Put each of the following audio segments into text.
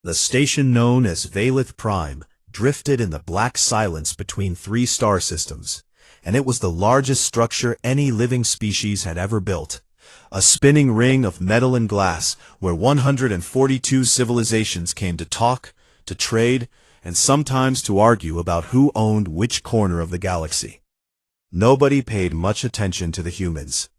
The station known as Valith Prime drifted in the black silence between three star systems, and it was the largest structure any living species had ever built. A spinning ring of metal and glass where 142 civilizations came to talk, to trade, and sometimes to argue about who owned which corner of the galaxy. Nobody paid much attention to the humans.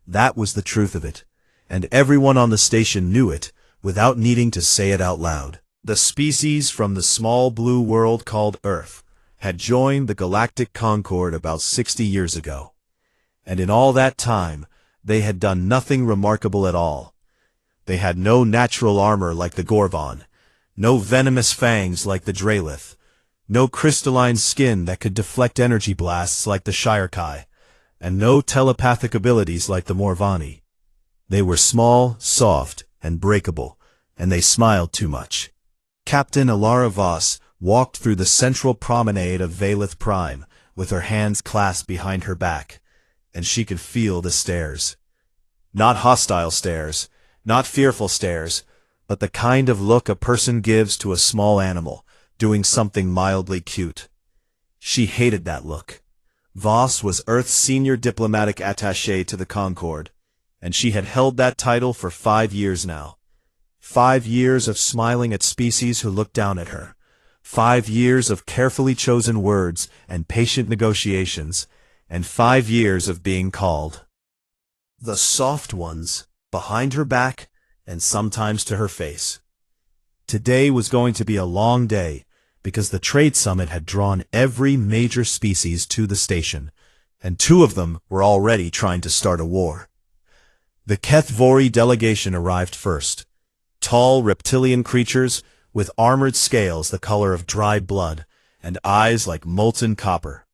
That was the truth of it, and everyone on the station knew it without needing to say it out loud. The species from the small blue world called Earth had joined the Galactic Concord about 60 years ago, and in all that time they had done nothing remarkable at all. They had no natural armor like the Gorvon, no venomous fangs like the Dralith, no crystalline skin that could deflect energy blasts like the Shirekai, and no telepathic abilities like the Morvani. They were small, soft, and breakable, and they smiled too much. Captain Alara Voss walked through the central promenade of Valith Prime with her hands clasped behind her back, and she could feel the stares. Not hostile stares, not fearful stares, but the kind of look a person gives to a small animal doing something mildly cute. She hated that look. Voss was Earth's senior diplomatic attaché to the Concord, and she had held that title for 5 years now. 5 years of smiling at species who looked down at her. 5 years of carefully chosen words and patient negotiations, and 5 years of being called the soft ones, behind her back, and sometimes to her face. Today was going to be a long day, because the Trade Summit had drawn every major species to the station, and 2 of them were already trying to start a war. The Kethvori delegation arrived first. Tall reptilian creatures with armored scales the color of dried blood and eyes like molten copper.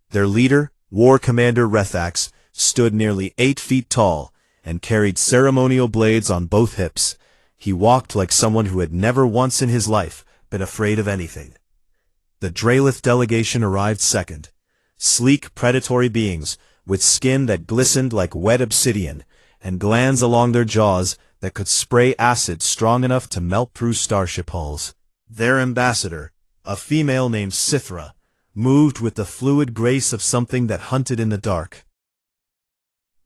Their leader, War Commander Rethax, stood nearly 8 feet tall and carried ceremonial blades on both hips. He walked like someone who had never once in his life been afraid of anything. The Dralith delegation arrived second. Sleek, predatory beings with skin that glistened like wet obsidian and glands along their jaws that could spray acid strong enough to melt through starship hulls. Their ambassador, a female named Sithra, moved with the fluid grace of something that hunted in the dark.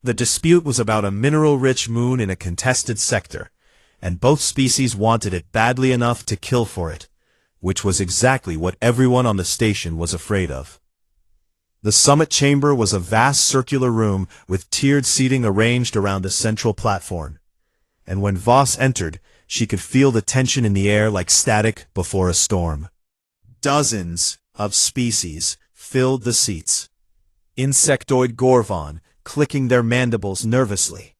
The dispute was about a mineral-rich moon in a contested sector, and both species wanted it badly enough to kill for it, which was exactly what everyone on the station was afraid of. The summit chamber was a vast circular room with tiered seating arranged around a central platform, and when Voss entered, she could feel the tension in the air like static before a storm. Dozens of species filled the seats. Insectoid Gorvon clicking their mandibles nervously.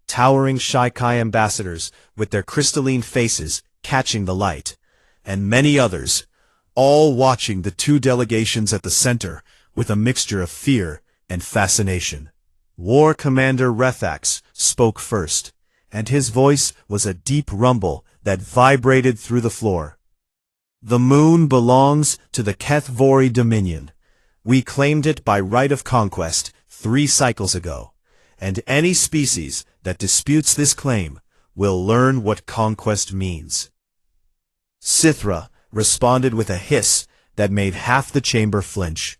Towering Shikai ambassadors with their crystalline faces catching the light. And many others, all watching the 2 delegations at the center with a mixture of fear and fascination. War Commander Rethax spoke first, and his voice was a deep rumble that vibrated through the floor. The moon belongs to the Kethvori Dominion. We claimed it by right of conquest 3 cycles ago, and any species that disputes this claim will learn what conquest means. Sithra responded with a hiss that made half the chamber flinch.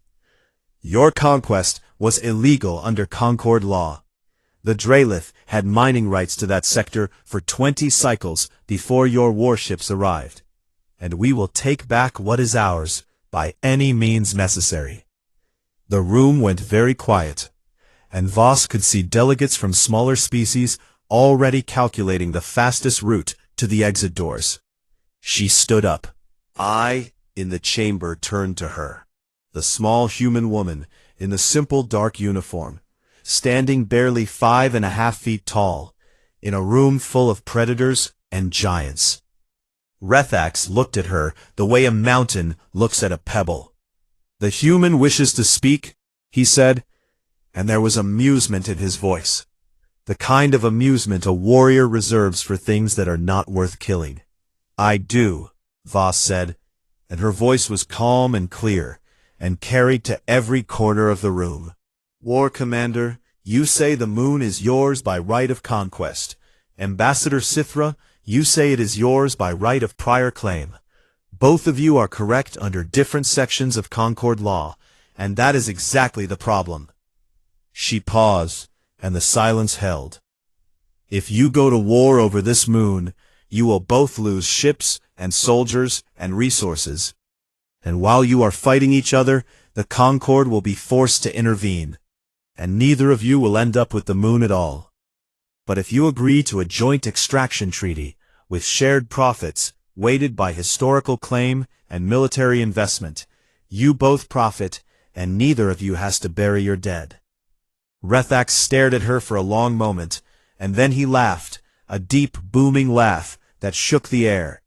Your conquest was illegal under Concord law. The Dralith had mining rights to that sector for 20 cycles before your warships arrived, and we will take back what is ours by any means necessary. The room went very quiet, and Voss could see delegates from smaller species already calculating the fastest route to the exit doors. She stood up. I, in the chamber, turned to her. The small human woman, in the simple dark uniform, standing barely 5.5 feet tall, in a room full of predators and giants. Rethax looked at her the way a mountain looks at a pebble. The human wishes to speak, he said, and there was amusement in his voice. The kind of amusement a warrior reserves for things that are not worth killing. I do, Voss said, and her voice was calm and clear, and carried to every corner of the room. War Commander, you say the moon is yours by right of conquest. Ambassador Sithra, You say it is yours by right of prior claim. Both of you are correct under different sections of Concord law, and that is exactly the problem. She paused, and the silence held. If you go to war over this moon, you will both lose ships and soldiers and resources. And while you are fighting each other, the Concord will be forced to intervene, and neither of you will end up with the moon at all. But if you agree to a joint extraction treaty, with shared profits, weighted by historical claim and military investment, you both profit, and neither of you has to bury your dead. Rethax stared at her for a long moment, and then he laughed, a deep, booming laugh that shook the air.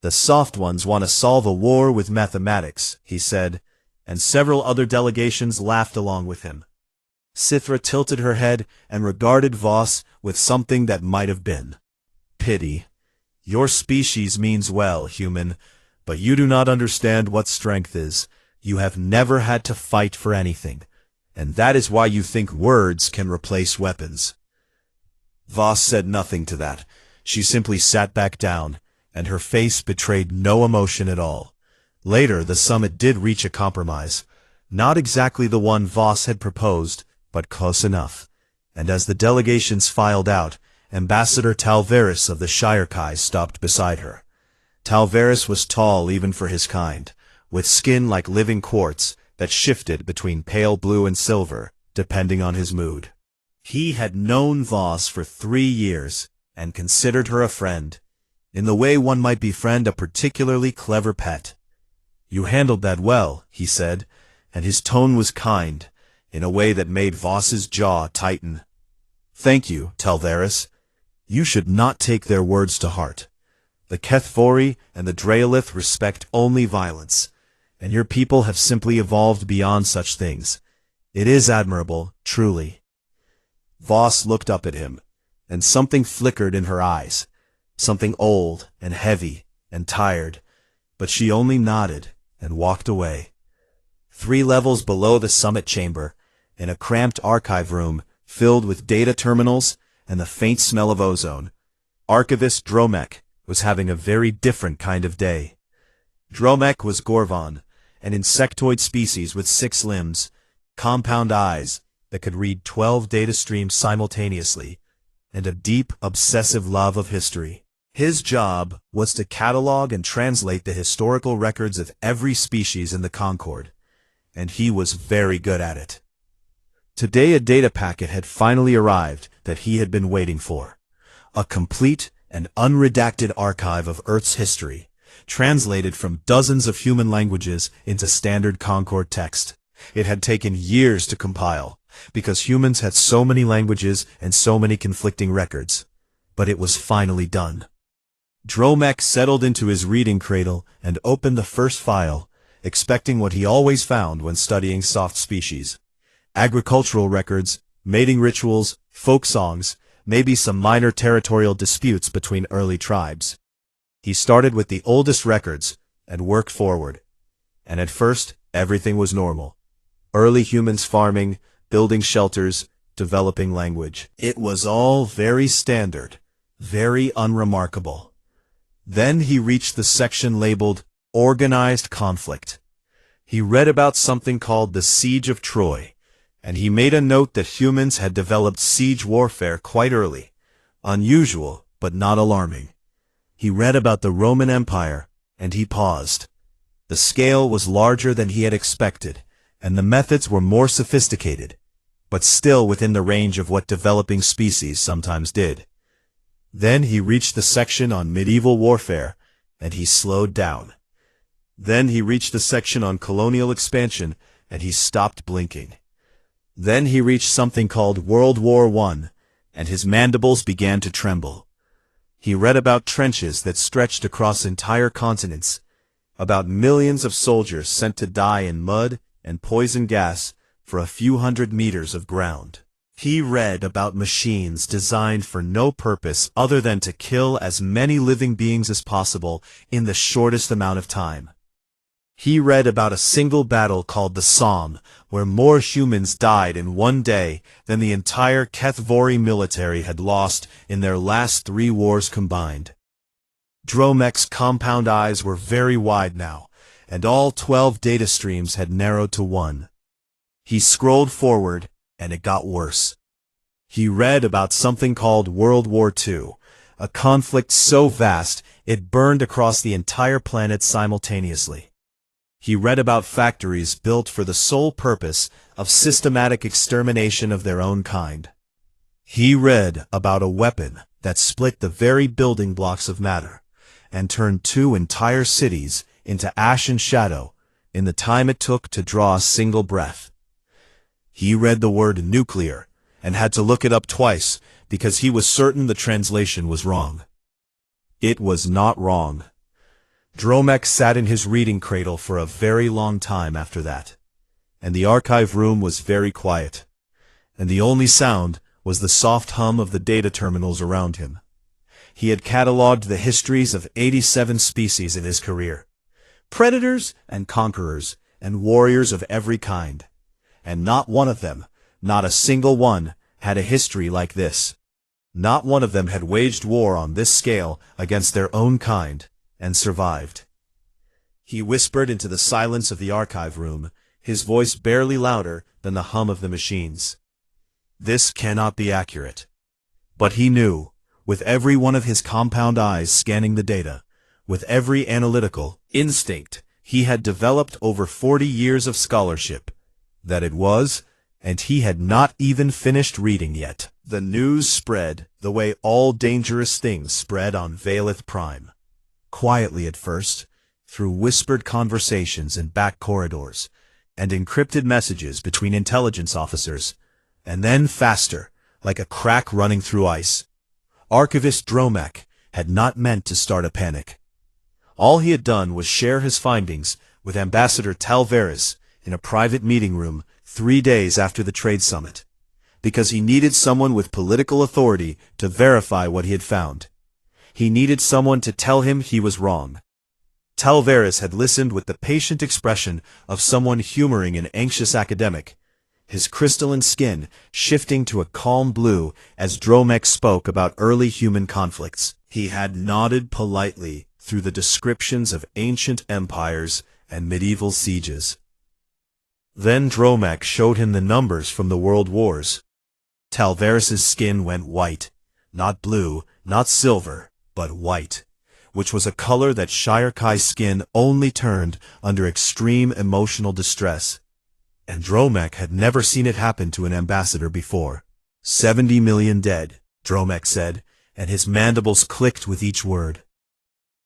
The soft ones want to solve a war with mathematics, he said, and several other delegations laughed along with him. Sithra tilted her head and regarded Voss with something that might have been pity. Your species means well, human, but you do not understand what strength is. You have never had to fight for anything, and that is why you think words can replace weapons. Voss said nothing to that. She simply sat back down, and her face betrayed no emotion at all. Later, the summit did reach a compromise. Not exactly the one Voss had proposed, but close enough. And as the delegations filed out, Ambassador Talvaris of the Shirekai stopped beside her. Talvaris was tall even for his kind, with skin like living quartz that shifted between pale blue and silver, depending on his mood. He had known Voss for 3 years, and considered her a friend, in the way one might befriend a particularly clever pet. You handled that well, he said, and his tone was kind, in a way that made Voss's jaw tighten. Thank you, Talvaris. You should not take their words to heart. The Kethvori and the Dreolith respect only violence, and your people have simply evolved beyond such things. It is admirable, truly. Voss looked up at him, and something flickered in her eyes, something old and heavy and tired, but she only nodded and walked away. 3 levels below the summit chamber, in a cramped archive room filled with data terminals and the faint smell of ozone, Archivist Dromek was having a very different kind of day. Dromek was Gorvon, an insectoid species with 6 limbs, compound eyes that could read 12 data streams simultaneously, and a deep, obsessive love of history. His job was to catalog and translate the historical records of every species in the Concord, and he was very good at it. Today a data packet had finally arrived that he had been waiting for. A complete and unredacted archive of Earth's history, translated from dozens of human languages into standard Concord text. It had taken years to compile, because humans had so many languages and so many conflicting records. But it was finally done. Dromek settled into his reading cradle and opened the first file, expecting what he always found when studying soft species. Agricultural records, mating rituals, folk songs, maybe some minor territorial disputes between early tribes. He started with the oldest records and worked forward. And at first, everything was normal. Early humans farming, building shelters, developing language. It was all very standard, very unremarkable. Then he reached the section labeled Organized Conflict. He read about something called the Siege of Troy, and he made a note that humans had developed siege warfare quite early. Unusual, but not alarming. He read about the Roman Empire, and he paused. The scale was larger than he had expected, and the methods were more sophisticated, but still within the range of what developing species sometimes did. Then he reached the section on medieval warfare, and he slowed down. Then he reached the section on colonial expansion, and he stopped blinking. Then he reached something called World War I, and his mandibles began to tremble. He read about trenches that stretched across entire continents, about millions of soldiers sent to die in mud and poison gas for a few hundred meters of ground. He read about machines designed for no purpose other than to kill as many living beings as possible in the shortest amount of time. He read about a single battle called the Somme, where more humans died in one day than the entire Kethvori military had lost in their last 3 wars combined. Dromek's compound eyes were very wide now, and all 12 data streams had narrowed to one. He scrolled forward, and it got worse. He read about something called World War II, a conflict so vast it burned across the entire planet simultaneously. He read about factories built for the sole purpose of systematic extermination of their own kind. He read about a weapon that split the very building blocks of matter and turned 2 entire cities into ash and shadow in the time it took to draw a single breath. He read the word nuclear and had to look it up twice because he was certain the translation was wrong. It was not wrong. Dromek sat in his reading cradle for a very long time after that, and the archive room was very quiet, and the only sound was the soft hum of the data terminals around him. He had catalogued the histories of 87 species in his career, predators and conquerors and warriors of every kind, and not one of them, not a single one, had a history like this. Not one of them had waged war on this scale against their own kind and survived. He whispered into the silence of the archive room, his voice barely louder than the hum of the machines. This cannot be accurate. But he knew, with every one of his compound eyes scanning the data, with every analytical instinct he had developed over 40 years of scholarship, that it was, and he had not even finished reading yet. The news spread the way all dangerous things spread on Valeth Prime. Quietly at first, through whispered conversations in back corridors, and encrypted messages between intelligence officers, and then faster, like a crack running through ice. Archivist Dromek had not meant to start a panic. All he had done was share his findings with Ambassador Talveris in a private meeting room 3 days after the trade summit, because he needed someone with political authority to verify what he had found. He needed someone to tell him he was wrong. Talveris had listened with the patient expression of someone humoring an anxious academic, his crystalline skin shifting to a calm blue as Dromek spoke about early human conflicts. He had nodded politely through the descriptions of ancient empires and medieval sieges. Then Dromek showed him the numbers from the world wars. Talveris's skin went white, not blue, not silver, but white, which was a color that Shirkai's skin only turned under extreme emotional distress. And Dromek had never seen it happen to an ambassador before. 70 million dead, Dromek said, and his mandibles clicked with each word.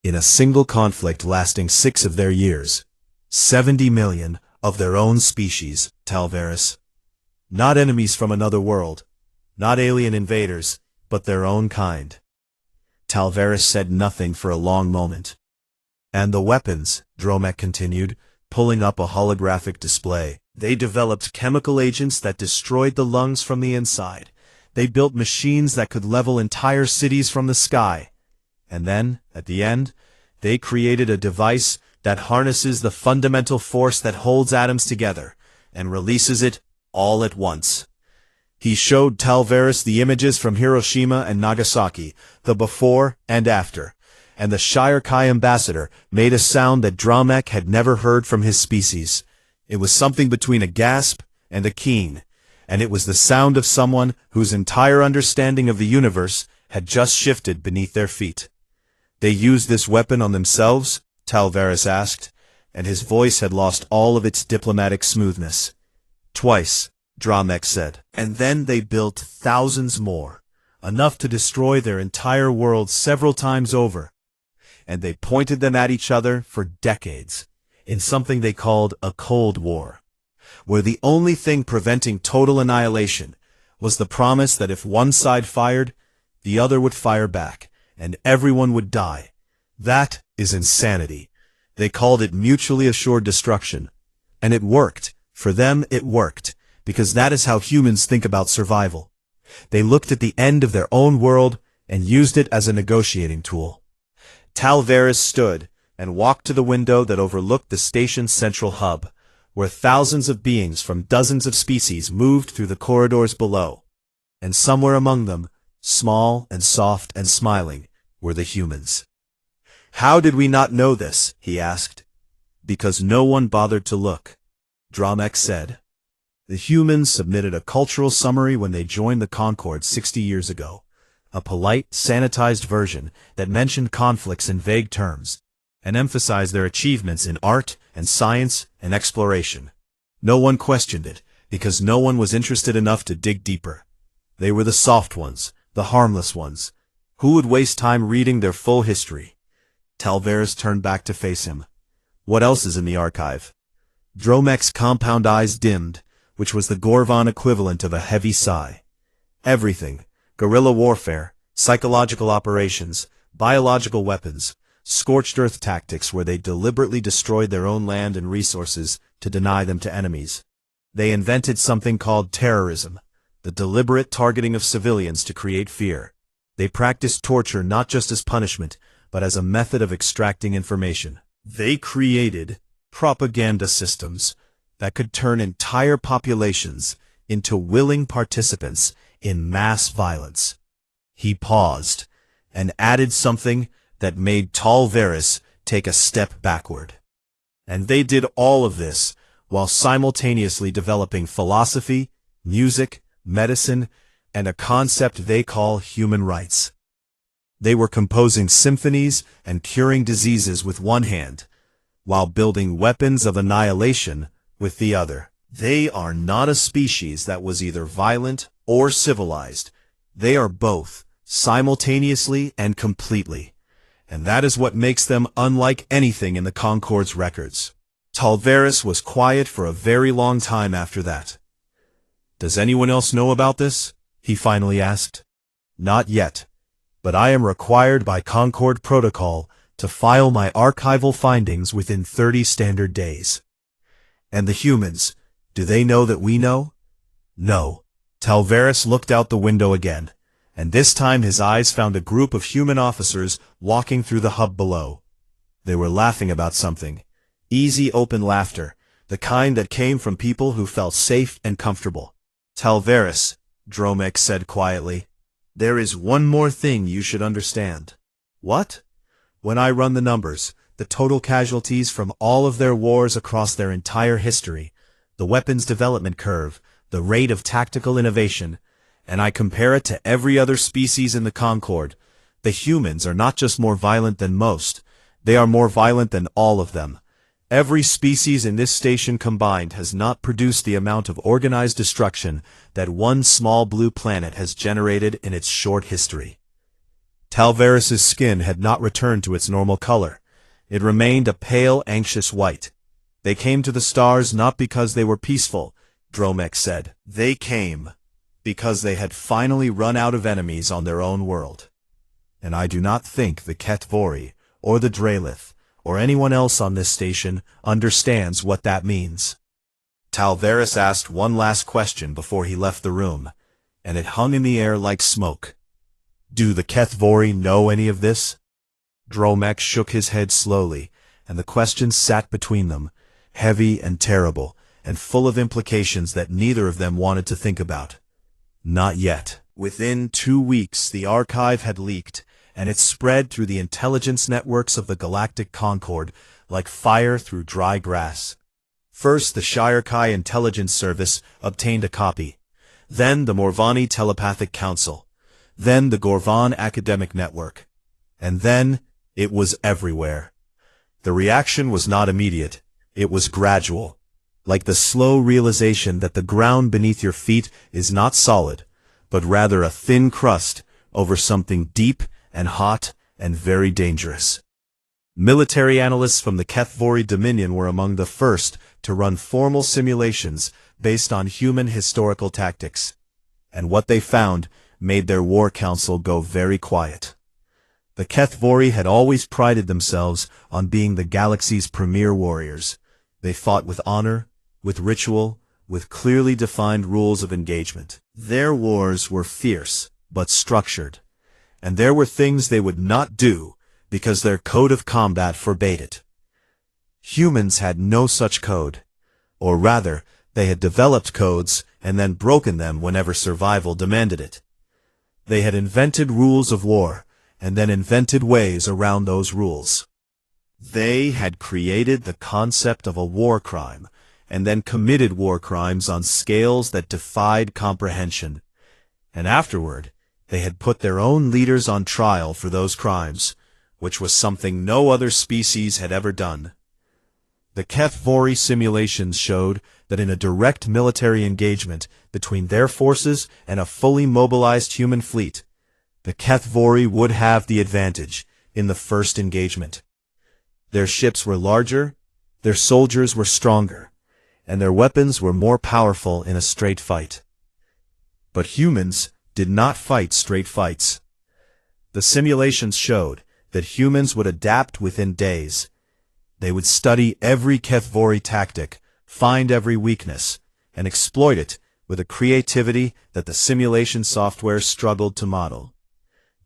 In a single conflict lasting 6 of their years. 70 million of their own species, Talveris. Not enemies from another world, not alien invaders, but their own kind. Talveris said nothing for a long moment. And the weapons, Dromek continued, pulling up a holographic display. They developed chemical agents that destroyed the lungs from the inside. They built machines that could level entire cities from the sky. And then, at the end, they created a device that harnesses the fundamental force that holds atoms together and releases it all at once. He showed Talveris the images from Hiroshima and Nagasaki, the before and after, and the Shirkai ambassador made a sound that Dromek had never heard from his species. It was something between a gasp and a keen, and it was the sound of someone whose entire understanding of the universe had just shifted beneath their feet. They used this weapon on themselves? Talveris asked, and his voice had lost all of its diplomatic smoothness. Twice, Dromek said. And then they built thousands more, enough to destroy their entire world several times over. And they pointed them at each other for decades, in something they called a Cold War, where the only thing preventing total annihilation was the promise that if one side fired, the other would fire back, and everyone would die. That is insanity. They called it mutually assured destruction. And it worked. For them, it worked, because that is how humans think about survival. They looked at the end of their own world and used it as a negotiating tool. Talveris stood and walked to the window that overlooked the station's central hub, where thousands of beings from dozens of species moved through the corridors below. And somewhere among them, small and soft and smiling, were the humans. How did we not know this? He asked. Because no one bothered to look, Dromek said. The humans submitted a cultural summary when they joined the Concord 60 years ago. A polite, sanitized version that mentioned conflicts in vague terms, and emphasized their achievements in art and science and exploration. No one questioned it, because no one was interested enough to dig deeper. They were the soft ones, the harmless ones. Who would waste time reading their full history? Talvaris turned back to face him. What else is in the archive? Dromek's compound eyes dimmed, which was the Gorvan equivalent of a heavy sigh. Everything. Guerrilla warfare, psychological operations, biological weapons, scorched earth tactics where they deliberately destroyed their own land and resources to deny them to enemies. They invented something called terrorism, the deliberate targeting of civilians to create fear. They practiced torture not just as punishment, but as a method of extracting information. They created propaganda systems that could turn entire populations into willing participants in mass violence. He paused and added something that made Talvaris take a step backward. And they did all of this while simultaneously developing philosophy, music, medicine, and a concept they call human rights. They were composing symphonies and curing diseases with one hand, while building weapons of annihilation with the other. They are not a species that was either violent or civilized. They are both, simultaneously and completely. And that is what makes them unlike anything in the Concord's records. Talvaris was quiet for a very long time after that. Does anyone else know about this? He finally asked. Not yet, but I am required by Concord Protocol to file my archival findings within 30 standard days. And the humans, do they know that we know? No. Talvaris looked out the window again, and this time his eyes found a group of human officers walking through the hub below. They were laughing about something. Easy, open laughter, the kind that came from people who felt safe and comfortable. Talvaris, Dromek said quietly, there is one more thing you should understand. What? When I run the numbers, the total casualties from all of their wars across their entire history, the weapons development curve, the rate of tactical innovation, and I compare it to every other species in the Concord, the humans are not just more violent than most, they are more violent than all of them. Every species in this station combined has not produced the amount of organized destruction that one small blue planet has generated in its short history. Talvaris's skin had not returned to its normal color. It remained a pale, anxious white. They came to the stars not because they were peaceful, Dromek said. They came because they had finally run out of enemies on their own world. And I do not think the Ketvori, or the Drelith, or anyone else on this station understands what that means. Talvaris asked one last question before he left the room, and it hung in the air like smoke. Do the Ketvori know any of this? Dromek shook his head slowly, and the question sat between them, heavy and terrible, and full of implications that neither of them wanted to think about. Not yet. Within 2 weeks the archive had leaked, and it spread through the intelligence networks of the Galactic Concord like fire through dry grass. First, the Shirekai Intelligence Service obtained a copy, then the Morvani Telepathic Council, then the Gorvan Academic Network, and then it was everywhere. The reaction was not immediate, it was gradual, like the slow realization that the ground beneath your feet is not solid, but rather a thin crust over something deep and hot and very dangerous. Military analysts from the Ketvori Dominion were among the first to run formal simulations based on human historical tactics, and what they found made their war council go very quiet. The Ketvori had always prided themselves on being the galaxy's premier warriors. They fought with honor, with ritual, with clearly defined rules of engagement. Their wars were fierce, but structured. And there were things they would not do because their code of combat forbade it. Humans had no such code, or rather, they had developed codes and then broken them whenever survival demanded it. They had invented rules of war, and then invented ways around those rules. They had created the concept of a war crime, and then committed war crimes on scales that defied comprehension. And afterward, they had put their own leaders on trial for those crimes, which was something no other species had ever done. The HFY simulations showed that in a direct military engagement between their forces and a fully mobilized human fleet, the HFY would have the advantage in the first engagement. Their ships were larger, their soldiers were stronger, and their weapons were more powerful in a straight fight. But humans did not fight straight fights. The simulations showed that humans would adapt within days. They would study every HFY tactic, find every weakness, and exploit it with a creativity that the simulation software struggled to model.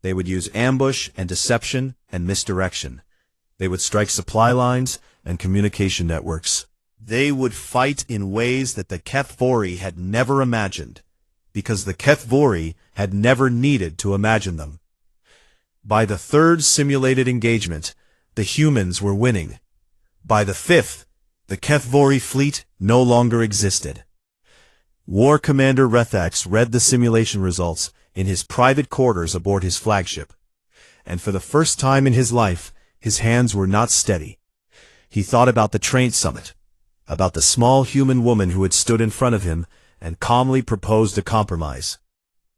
They would use ambush and deception and misdirection. They would strike supply lines and communication networks. They would fight in ways that the HFY had never imagined, because the HFY had never needed to imagine them. By the third simulated engagement, the humans were winning. By the fifth, the HFY fleet no longer existed. War Commander Rethax read the simulation results in his private quarters aboard his flagship, and for the first time in his life, his hands were not steady. He thought about the train summit, about the small human woman who had stood in front of him and calmly proposed a compromise.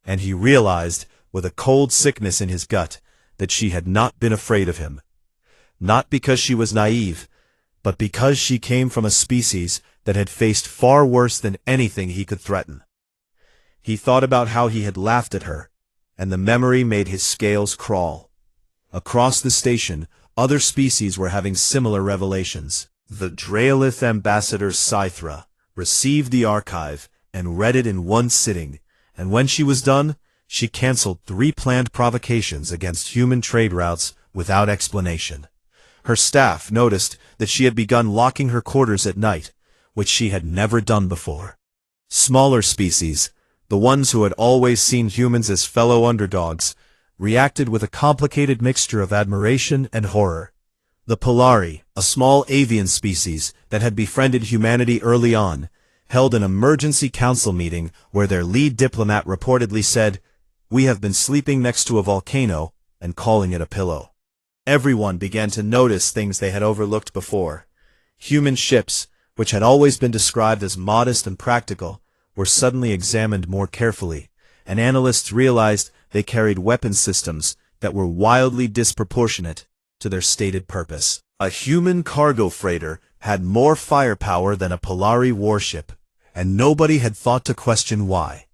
And he realized, with a cold sickness in his gut, that she had not been afraid of him. Not because she was naive, but because she came from a species that had faced far worse than anything he could threaten. He thought about how he had laughed at her, and the memory made his scales crawl. Across the station, other species were having similar revelations. The Draelith ambassador Scythra received the archive and read it in one sitting, and when she was done, she canceled 3 planned provocations against human trade routes without explanation. Her staff noticed that she had begun locking her quarters at night, which she had never done before. Smaller species, the ones who had always seen humans as fellow underdogs, reacted with a complicated mixture of admiration and horror. The Polari, a small avian species that had befriended humanity early on, held an emergency council meeting where their lead diplomat reportedly said, "We have been sleeping next to a volcano and calling it a pillow." Everyone began to notice things they had overlooked before. Human ships, which had always been described as modest and practical, were suddenly examined more carefully, and analysts realized they carried weapon systems that were wildly disproportionate to their stated purpose. A human cargo freighter had more firepower than a Polari warship, and nobody had thought to question why.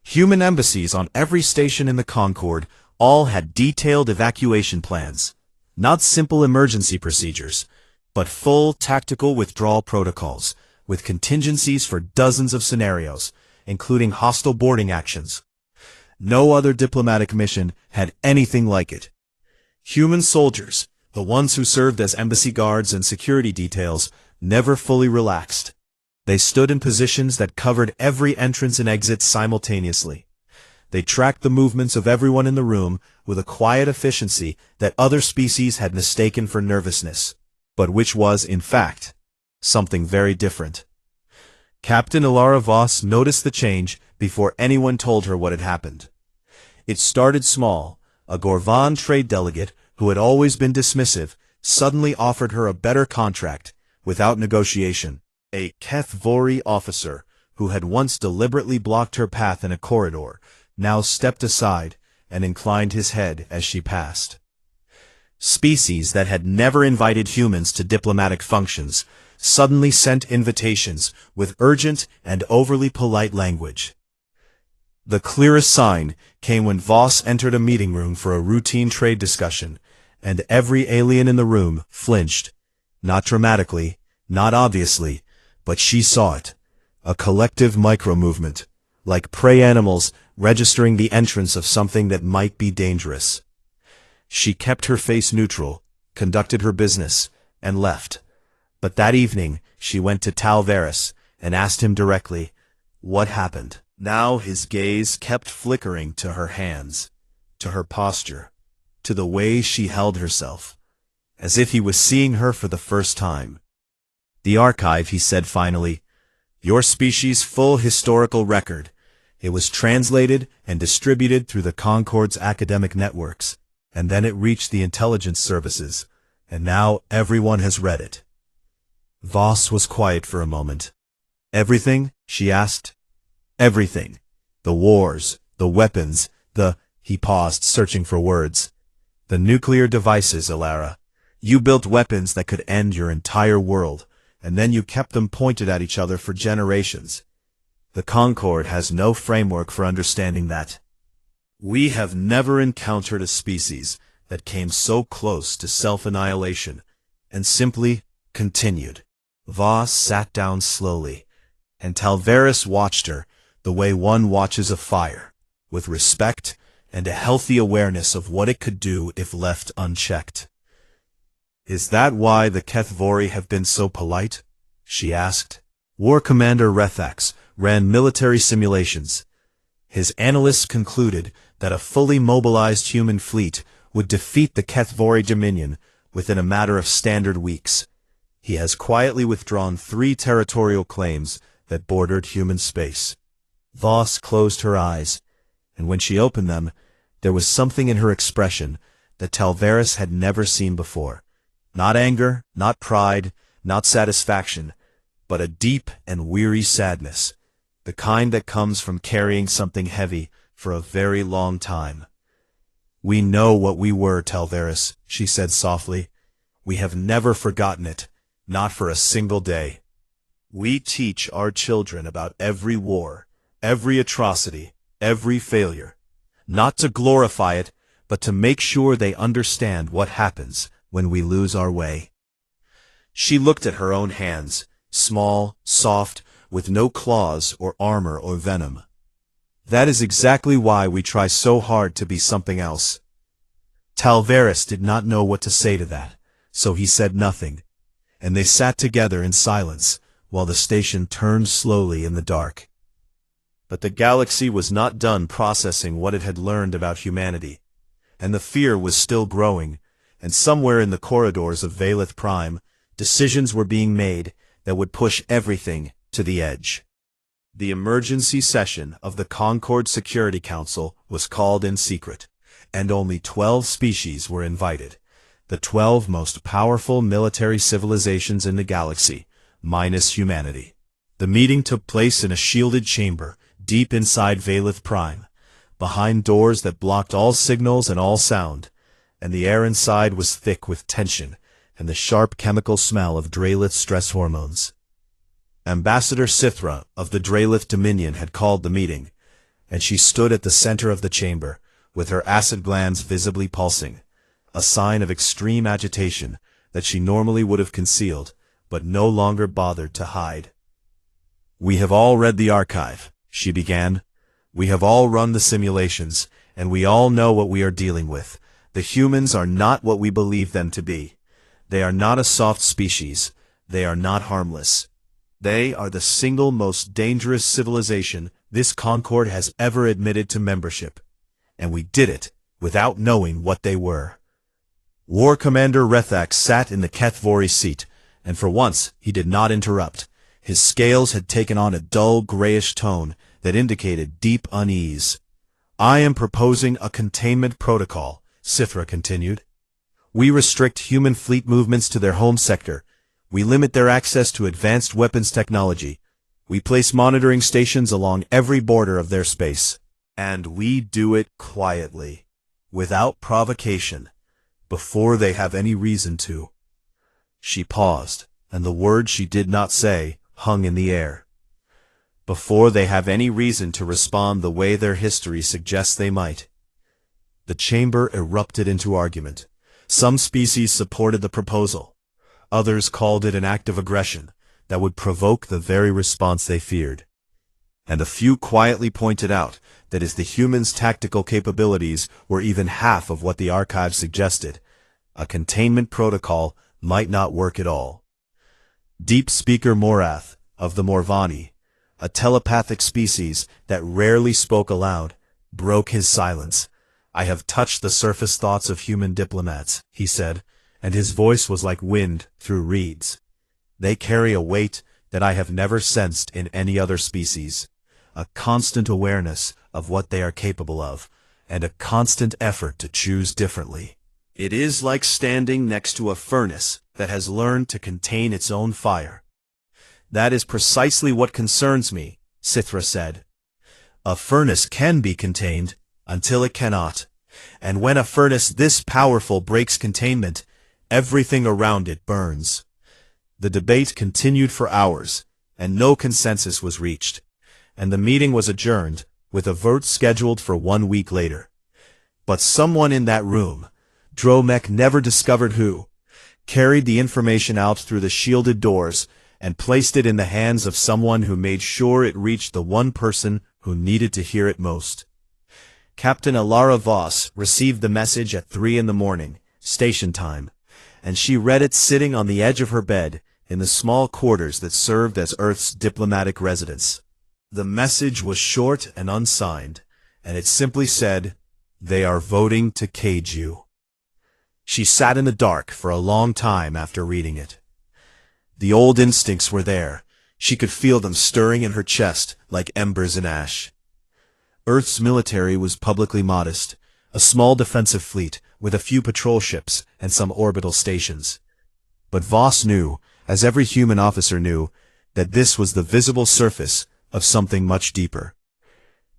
Human embassies on every station in the Concorde all had detailed evacuation plans, not simple emergency procedures, but full tactical withdrawal protocols, with contingencies for dozens of scenarios, including hostile boarding actions. No other diplomatic mission had anything like it. Human soldiers, the ones who served as embassy guards and security details, never fully relaxed. They stood in positions that covered every entrance and exit simultaneously. They tracked the movements of everyone in the room with a quiet efficiency that other species had mistaken for nervousness, but which was, in fact, something very different. Captain Ilara Voss noticed the change before anyone told her what had happened. It started small. A Gorvan trade delegate, who had always been dismissive, suddenly offered her a better contract, without negotiation. A HFY officer, who had once deliberately blocked her path in a corridor, now stepped aside and inclined his head as she passed. Species that had never invited humans to diplomatic functions suddenly sent invitations with urgent and overly polite language. The clearest sign came when Voss entered a meeting room for a routine trade discussion, and every alien in the room flinched. Not dramatically, not obviously, but she saw it. A collective micro-movement, like prey animals registering the entrance of something that might be dangerous. She kept her face neutral, conducted her business, and left. But that evening, she went to Tal Varys and asked him directly, what happened? Now his gaze kept flickering to her hands, to her posture, to the way she held herself, as if he was seeing her for the first time. "The archive," he said finally. "Your species' full historical record. It was translated and distributed through the Concord's academic networks, and then it reached the intelligence services, and now everyone has read it." Voss was quiet for a moment. "Everything?" she asked. "Everything. The wars, the weapons, he paused, searching for words. "The nuclear devices, Alara. You built weapons that could end your entire world, and then you kept them pointed at each other for generations. The Concord has no framework for understanding that. We have never encountered a species that came so close to self-annihilation, and simply continued." Voss sat down slowly, and Talvaris watched her the way one watches a fire, with respect and a healthy awareness of what it could do if left unchecked. "Is that why the Kethvori have been so polite?" she asked. War Commander Rethax ran military simulations. His analysts concluded that a fully mobilized human fleet would defeat the Kethvori Dominion within a matter of standard weeks. He has quietly withdrawn 3 territorial claims that bordered human space. Voss closed her eyes, and when she opened them, there was something in her expression that Talvaris had never seen before. Not anger, not pride, not satisfaction, but a deep and weary sadness, the kind that comes from carrying something heavy for a very long time. "We know what we were, Talvaris," she said softly. "We have never forgotten it, not for a single day. We teach our children about every war, every atrocity, every failure, not to glorify it, but to make sure they understand what happens when we lose our way." She looked at her own hands, small, soft, with no claws or armor or venom. "That is exactly why we try so hard to be something else." Talvaris did not know what to say to that, so he said nothing, and they sat together in silence while the station turned slowly in the dark. But the galaxy was not done processing what it had learned about humanity, and the fear was still growing, and somewhere in the corridors of Valith Prime, decisions were being made that would push everything to the edge. The emergency session of the Concord Security Council was called in secret, and only 12 species were invited, the 12 most powerful military civilizations in the galaxy, minus humanity. The meeting took place in a shielded chamber, deep inside Valith Prime, behind doors that blocked all signals and all sound, and the air inside was thick with tension and the sharp chemical smell of Draelith stress hormones. Ambassador Sithra of the Draelith Dominion had called the meeting, and she stood at the center of the chamber, with her acid glands visibly pulsing, a sign of extreme agitation that she normally would have concealed, but no longer bothered to hide. "We have all read the archive," she began. "We have all run the simulations, and we all know what we are dealing with. The humans are not what we believe them to be. They are not a soft species. They are not harmless. They are the single most dangerous civilization this Concord has ever admitted to membership. And we did it without knowing what they were." War Commander Rethax sat in the Kethvori seat, and for once he did not interrupt. His scales had taken on a dull grayish tone that indicated deep unease. "I am proposing a containment protocol," Sithra continued. "We restrict human fleet movements to their home sector. We limit their access to advanced weapons technology. We place monitoring stations along every border of their space. And we do it quietly, without provocation, before they have any reason to." She paused, and the word she did not say hung in the air. "Before they have any reason to respond the way their history suggests they might." The chamber erupted into argument. Some species supported the proposal. Others called it an act of aggression that would provoke the very response they feared. And a few quietly pointed out that as the humans' tactical capabilities were even half of what the archive suggested, a containment protocol might not work at all. Deep Speaker Morath of the Morvani, a telepathic species that rarely spoke aloud, broke his silence. I have touched the surface thoughts of human diplomats, he said, and his voice was like wind through reeds. They carry a weight that I have never sensed in any other species, a constant awareness of what they are capable of, and a constant effort to choose differently. It is like standing next to a furnace that has learned to contain its own fire. That is precisely what concerns me, Sithra said. A furnace can be contained until it cannot, and when a furnace this powerful breaks containment, everything around it burns. The debate continued for hours, and no consensus was reached, and the meeting was adjourned, with a vote scheduled for 1 week later. But someone in that room, Dromek never discovered who, carried the information out through the shielded doors and placed it in the hands of someone who made sure it reached the one person who needed to hear it most. Captain Alara Voss received the message at 3 a.m, station time, and she read it sitting on the edge of her bed in the small quarters that served as Earth's diplomatic residence. The message was short and unsigned, and it simply said, "They are voting to cage you." She sat in the dark for a long time after reading it. The old instincts were there. She could feel them stirring in her chest like embers in ash. Earth's military was publicly modest, a small defensive fleet with a few patrol ships and some orbital stations. But Voss knew, as every human officer knew, that this was the visible surface of something much deeper.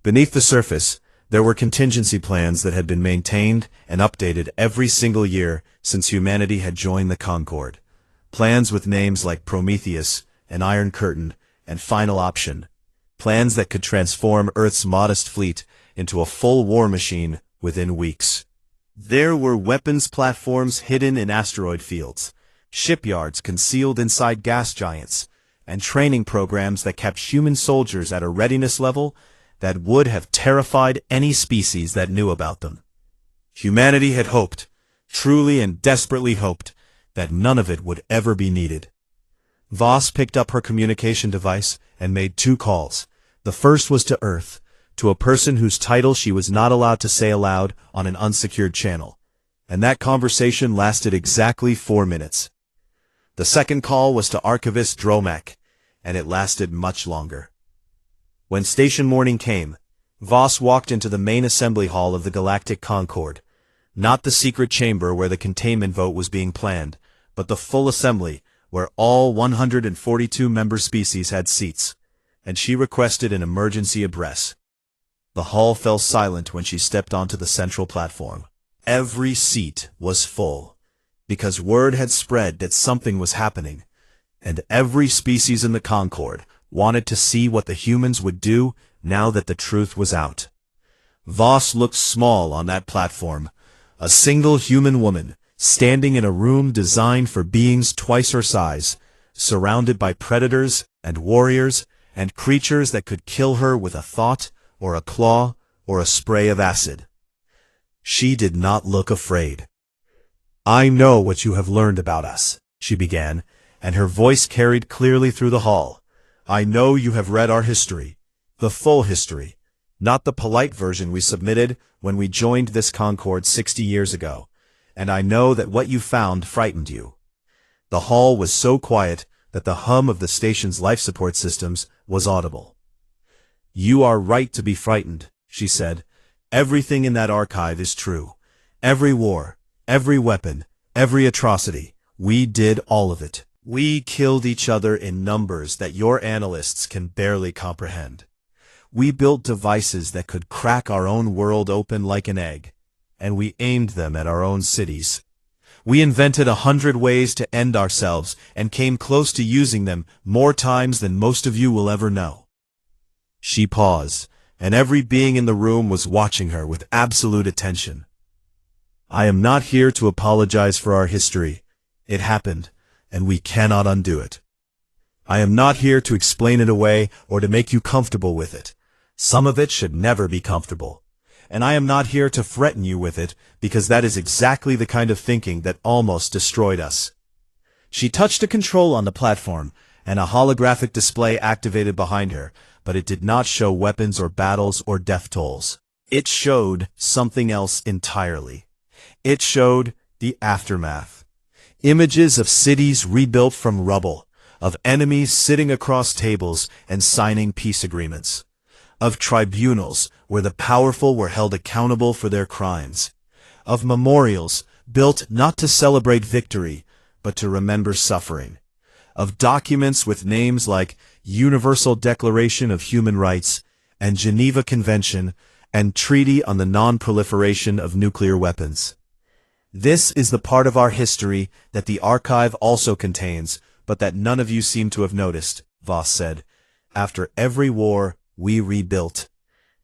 Beneath the surface, there were contingency plans that had been maintained and updated every single year since humanity had joined the Concord. Plans with names like Prometheus, and Iron Curtain, and Final Option. Plans that could transform Earth's modest fleet into a full war machine within weeks. There were weapons platforms hidden in asteroid fields, shipyards concealed inside gas giants, and training programs that kept human soldiers at a readiness level that would have terrified any species that knew about them. Humanity had hoped, truly and desperately hoped, that none of it would ever be needed. Voss picked up her communication device and made 2 calls. The first was to Earth, to a person whose title she was not allowed to say aloud on an unsecured channel, and that conversation lasted exactly 4 minutes. The second call was to Archivist Dromek, and it lasted much longer. When station morning came, Voss walked into the main assembly hall of the Galactic Concord, not the secret chamber where the containment vote was being planned, but the full assembly where all 142 member species had seats, and she requested an emergency address. The hall fell silent when she stepped onto the central platform. Every seat was full, because word had spread that something was happening, and every species in the Concord wanted to see what the humans would do now that the truth was out. Voss looked small on that platform, a single human woman, standing in a room designed for beings twice her size, surrounded by predators and warriors and creatures that could kill her with a thought or a claw or a spray of acid. She did not look afraid. "I know what you have learned about us," she began, and her voice carried clearly through the hall. "I know you have read our history, the full history, not the polite version we submitted when we joined this Concord 60 years ago, and I know that what you found frightened you." The hall was so quiet that the hum of the station's life support systems was audible. "You are right to be frightened," she said. "Everything in that archive is true. Every war, every weapon, every atrocity. We did all of it. We killed each other in numbers that your analysts can barely comprehend. We built devices that could crack our own world open like an egg, and we aimed them at our own cities. We invented 100 ways to end ourselves and came close to using them more times than most of you will ever know." She paused, and every being in the room was watching her with absolute attention. "I am not here to apologize for our history. It happened, and we cannot undo it. I am not here to explain it away or to make you comfortable with it. Some of it should never be comfortable. And I am not here to threaten you with it, because that is exactly the kind of thinking that almost destroyed us." She touched a control on the platform, and a holographic display activated behind her, but it did not show weapons or battles or death tolls. it showed something else entirely. It showed the aftermath. Images of cities rebuilt from rubble, of enemies sitting across tables and signing peace agreements, of tribunals where the powerful were held accountable for their crimes, of memorials built not to celebrate victory, but to remember suffering, of documents with names like Universal Declaration of Human Rights and Geneva Convention and Treaty on the Non-Proliferation of Nuclear Weapons. This is the part of our history that the archive also contains, but that none of you seem to have noticed, Voss said. After every war, we rebuilt.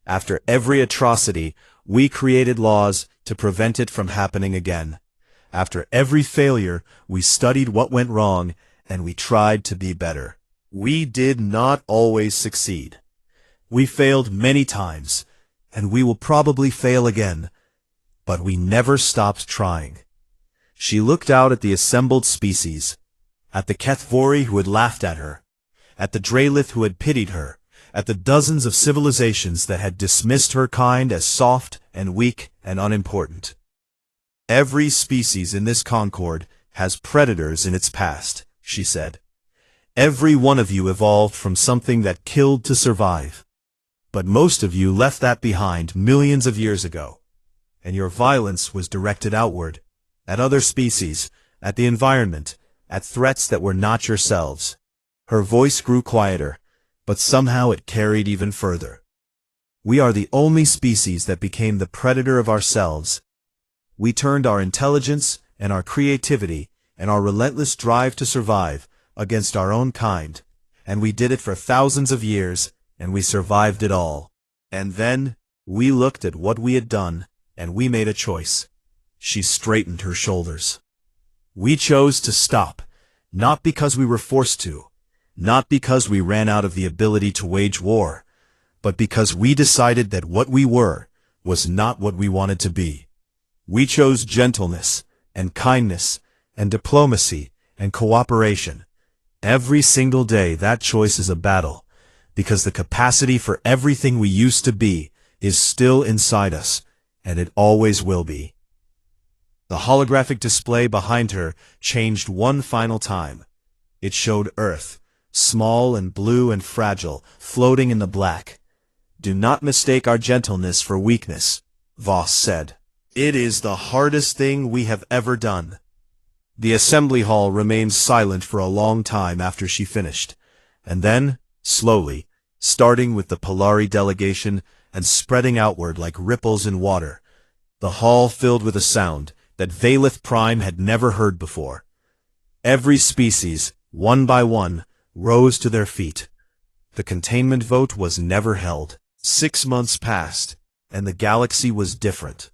After every atrocity, we created laws to prevent it from happening again. After every failure, we studied what went wrong, and we tried to be better. We did not always succeed. We failed many times, and we will probably fail again, but we never stopped trying. She looked out at the assembled species, at the Kethvori who had laughed at her, at the Drelith who had pitied her, at the dozens of civilizations that had dismissed her kind as soft and weak and unimportant. Every species in this concord has predators in its past, she said. Every one of you evolved from something that killed to survive. But most of you left that behind millions of years ago, and your violence was directed outward, at other species, at the environment, at threats that were not yourselves. Her voice grew quieter, but somehow it carried even further. We are the only species that became the predator of ourselves. We turned our intelligence and our creativity and our relentless drive to survive against our own kind, and we did it for thousands of years, and we survived it all. And then, we looked at what we had done, and we made a choice. She straightened her shoulders. We chose to stop, not because we were forced to, not because we ran out of the ability to wage war, but because we decided that what we were was not what we wanted to be. We chose gentleness, and kindness, and diplomacy, and cooperation. Every single day that choice is a battle, because the capacity for everything we used to be is still inside us, and it always will be. The holographic display behind her changed one final time. It showed Earth, small and blue and fragile, floating in the black. Do not mistake our gentleness for weakness, Voss said. It is the hardest thing we have ever done. The assembly hall remained silent for a long time after she finished, and then, slowly, starting with the Polari delegation and spreading outward like ripples in water, the hall filled with a sound that Valith Prime had never heard before. Every species, one by one, rose to their feet. The containment vote was never held. 6 months passed, and the galaxy was different.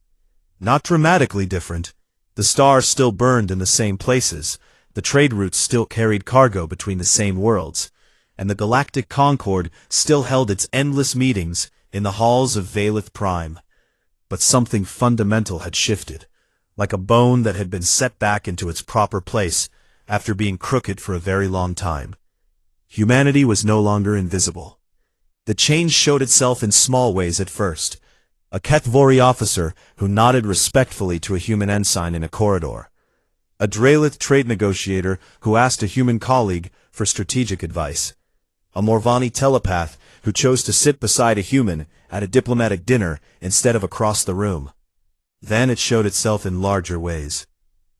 Not dramatically different. The stars still burned in the same places, the trade routes still carried cargo between the same worlds, and the Galactic Concord still held its endless meetings in the halls of Valith Prime. But something fundamental had shifted, like a bone that had been set back into its proper place after being crooked for a very long time. Humanity was no longer invisible. The change showed itself in small ways at first. A Kethvori officer who nodded respectfully to a human ensign in a corridor. A Drelith trade negotiator who asked a human colleague for strategic advice. A Morvani telepath who chose to sit beside a human at a diplomatic dinner instead of across the room. Then it showed itself in larger ways.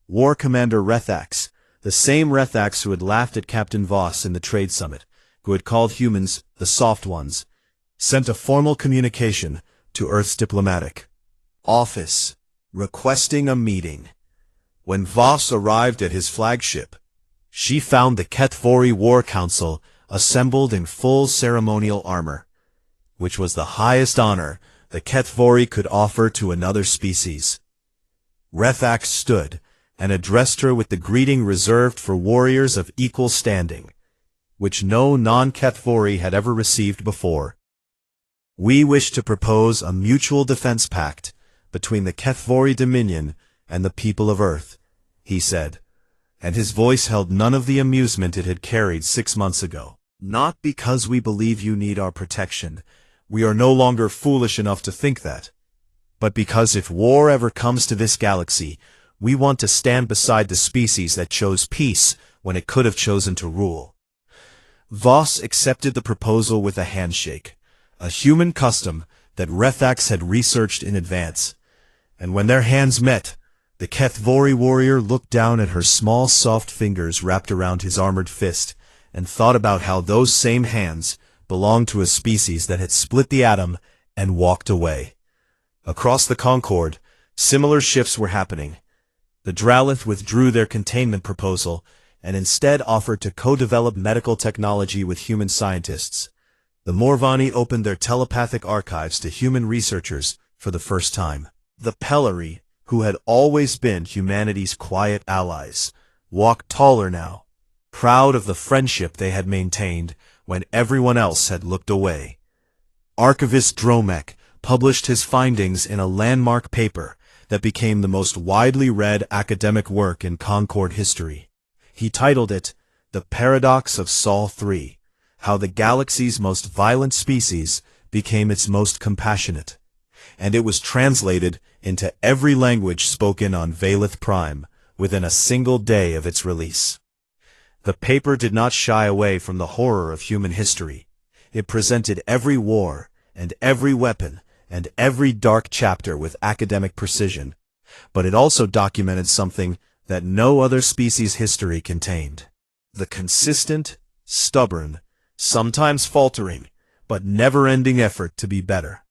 War Commander Rethax, the same Rethax who had laughed at Captain Voss in the trade summit, who had called humans the soft ones, sent a formal communication to Earth's diplomatic office, requesting a meeting. When Voss arrived at his flagship, she found the Kethvori War Council assembled in full ceremonial armor, which was the highest honor the Kethvori could offer to another species. Rethax stood and addressed her with the greeting reserved for warriors of equal standing, which no non-Kethvori had ever received before. We wish to propose a mutual defense pact between the Kethvori Dominion and the people of Earth, he said, and his voice held none of the amusement it had carried 6 months ago. Not because we believe you need our protection. We are no longer foolish enough to think that, but because if war ever comes to this galaxy, we want to stand beside the species that chose peace when it could have chosen to rule. Voss accepted the proposal with a handshake, a human custom that Rethax had researched in advance. And when their hands met, the Kethvori warrior looked down at her small soft fingers wrapped around his armored fist, and thought about how those same hands belonged to a species that had split the atom and walked away. Across the Concord, similar shifts were happening. The Dralith withdrew their containment proposal and instead offered to co-develop medical technology with human scientists. The Morvani opened their telepathic archives to human researchers for the first time. The Pelleri, who had always been humanity's quiet allies, walked taller now, proud of the friendship they had maintained when everyone else had looked away. Archivist Dromek published his findings in a landmark paper that became the most widely read academic work in Concord history. He titled it, The Paradox of Sol 3, How the Galaxy's Most Violent Species Became Its Most Compassionate, and it was translated into every language spoken on Valith Prime within a single day of its release. The paper did not shy away from the horror of human history. It presented every war and every weapon and every dark chapter with academic precision, but it also documented something that no other species' history contained: the consistent, stubborn, sometimes faltering, but never-ending effort to be better.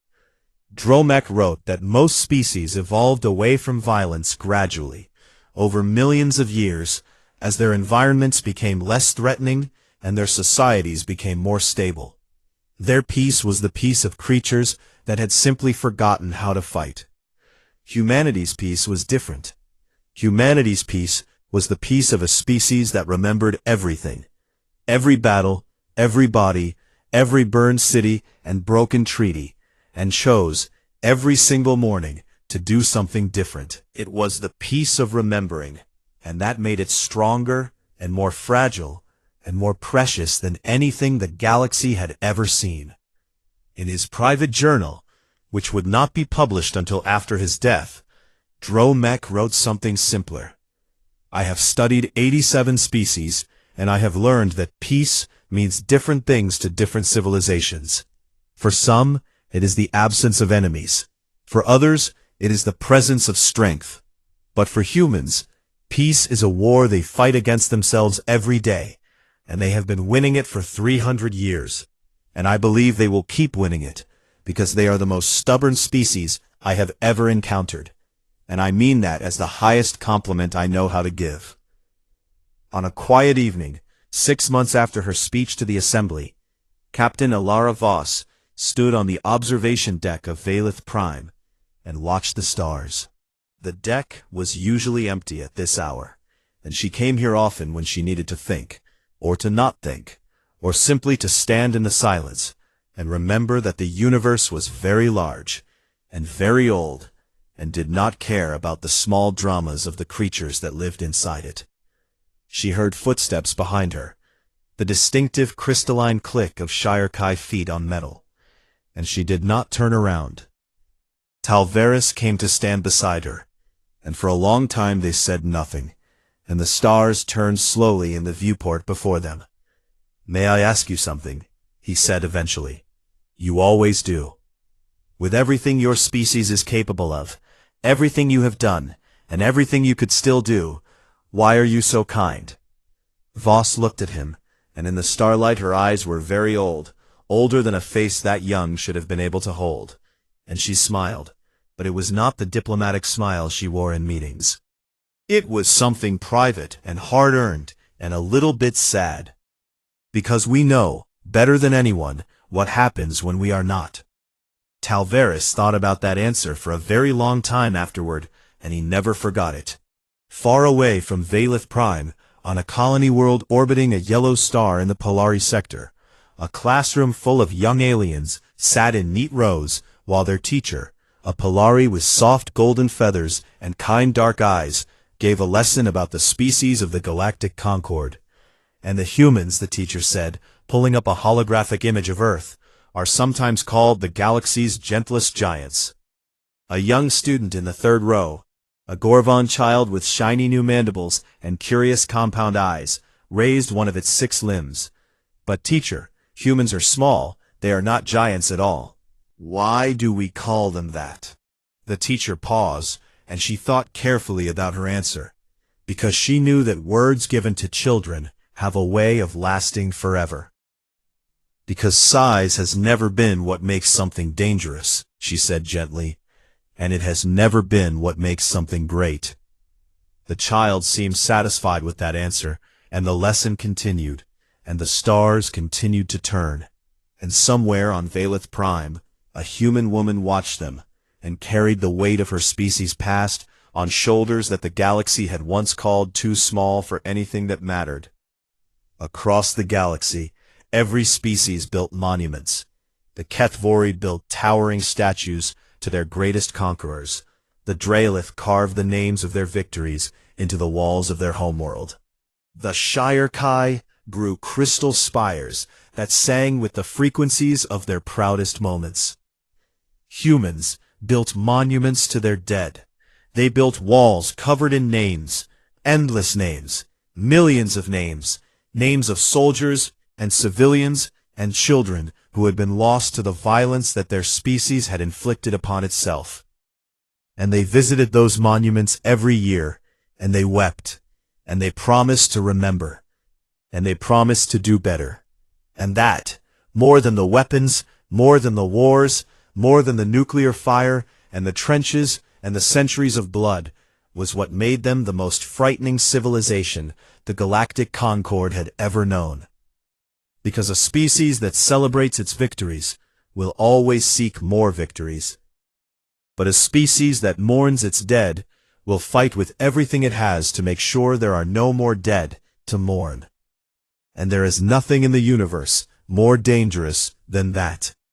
Dromek wrote that most species evolved away from violence gradually, over millions of years, as their environments became less threatening and their societies became more stable. Their peace was the peace of creatures that had simply forgotten how to fight. Humanity's peace was different. Humanity's peace was the peace of a species that remembered everything. Every battle, every body, every burned city and broken treaty, and chose, every single morning, to do something different. It was the peace of remembering, and that made it stronger and more fragile and more precious than anything the galaxy had ever seen. In his private journal, which would not be published until after his death, Dromek wrote something simpler. I have studied 87 species, and I have learned that peace means different things to different civilizations. For some, it is the absence of enemies. For others, it is the presence of strength. But for humans, peace is a war they fight against themselves every day, and they have been winning it for 300 years. And I believe they will keep winning it, because they are the most stubborn species I have ever encountered. And I mean that as the highest compliment I know how to give. On a quiet evening, 6 months after her speech to the assembly, Captain Alara Voss stood on the observation deck of Valith Prime and watched the stars. The deck was usually empty at this hour, and she came here often when she needed to think, or to not think, or simply to stand in the silence and remember that the universe was very large and very old and did not care about the small dramas of the creatures that lived inside it. She heard footsteps behind her, the distinctive crystalline click of Shirekai feet on metal, and she did not turn around. Talveris came to stand beside her, and for a long time they said nothing, and the stars turned slowly in the viewport before them. May I ask you something? He said eventually. You always do. With everything your species is capable of, everything you have done, and everything you could still do, why are you so kind? Voss looked at him, and in the starlight her eyes were very old, older than a face that young should have been able to hold, and she smiled, but it was not the diplomatic smile she wore in meetings. It was something private and hard-earned and a little bit sad. Because we know, better than anyone, what happens when we are not. Talveris thought about that answer for a very long time afterward, and he never forgot it. Far away from Valith Prime, on a colony world orbiting a yellow star in the Polari sector, a classroom full of young aliens sat in neat rows while their teacher, a Polari with soft golden feathers and kind dark eyes, gave a lesson about the species of the Galactic Concord. And the humans, the teacher said, pulling up a holographic image of Earth, are sometimes called the galaxy's gentlest giants. A young student in the third row, a Gorvon child with shiny new mandibles and curious compound eyes, raised one of its 6 limbs. But teacher, humans are small, they are not giants at all. Why do we call them that? The teacher paused, and she thought carefully about her answer, because she knew that words given to children have a way of lasting forever. Because size has never been what makes something dangerous, she said gently, and it has never been what makes something great. The child seemed satisfied with that answer, and the lesson continued, and the stars continued to turn, and somewhere on Valeth Prime, a human woman watched them, and carried the weight of her species past on shoulders that the galaxy had once called too small for anything that mattered. Across the galaxy, every species built monuments. The Kethvorid built towering statues to their greatest conquerors. The Draelith carved the names of their victories into the walls of their homeworld. The Shirekai grew crystal spires that sang with the frequencies of their proudest moments. Humans built monuments to their dead. They built walls covered in names, endless names, millions of names, names of soldiers and civilians and children who had been lost to the violence that their species had inflicted upon itself. And they visited those monuments every year, and they wept, and they promised to remember, and they promised to do better. And that, more than the weapons, more than the wars, more than the nuclear fire and the trenches and the centuries of blood, was what made them the most frightening civilization the Galactic Concord had ever known. Because a species that celebrates its victories will always seek more victories. But a species that mourns its dead will fight with everything it has to make sure there are no more dead to mourn. And there is nothing in the universe more dangerous than that.